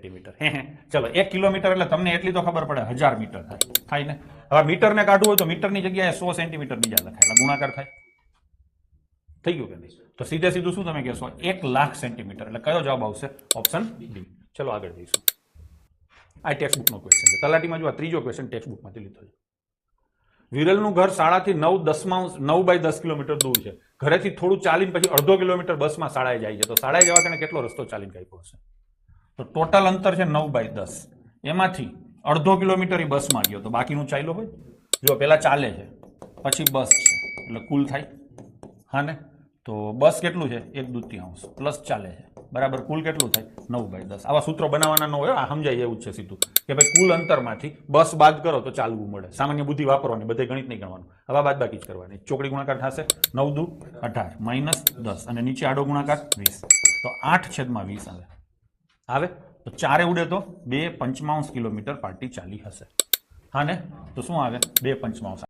Centimetre. ચલો 1 kilometre એટલે તમને એટલી તો ખબર પડે 1000 મીટર થાય ને. હવે મીટરને કાઢવું હોય તો મીટરની જગ્યાએ 100 સેન્ટીમીટર બીજા લખાય એટલે ગુણાકાર થાય. થઈ ગયું કે નહીં? તો સીધે સીધું શું તમે કહેશો 1 લાખ સેન્ટીમીટર. એટલે કયો જવાબ આવશે? Option D. ચલો આગળ જઈશું. આ ટેક્સ્ટ બુકનો ક્વેશ્ચન છે. તલાટીમાં જો આ ત્રીજો ક્વેશ્ચન ટેક્સ્ટ બુકમાંથી લીધો છે. વિરલનું ઘર શાળાથી 9/10 કિલોમીટર દૂર છે. ઘરેથી થોડું ચાલીને પછી અડધો કિલોમીટર બસમાં શાળાએ જાય છે. તો શાળાએ જવા તેને કેટલો રસ્તો ચાલીને કાપ્યો હશે? તો ટોટલ અંતર છે 9/10. એમાંથી અડધો કિલોમીટર એ બસમાં ગયો તો બાકીનું ચાલ્યો હોય. જો પેલા ચાલે છે પછી બસ છે એટલે કુલ થાય. હા ને? તો બસ કેટલું છે? 1/2 પ્લસ ચાલે છે બરાબર કુલ કેટલું થાય? 9/10. આવા સૂત્રો બનાવવાના ન હોય. આ સમજાય એવું જ છે સીધું કે ભાઈ કુલ અંતરમાંથી બસ બાદ કરો તો ચાલવું મળે. સામાન્ય બુદ્ધિ વાપરવાની, બધે ગણિત નહીં ગણવાનું. હવે બાદ બાકી જ કરવાની. ચોકડી ગુણાકાર થશે 9 × 18 -10 અને નીચે આડો ગુણાકાર 20. તો 8/20 આવે તો 4 ઉડે તો 2/55 કિલોમીટર પાર્ટી ચાલી હશે. હા ને? તો શું આવે? 2/55.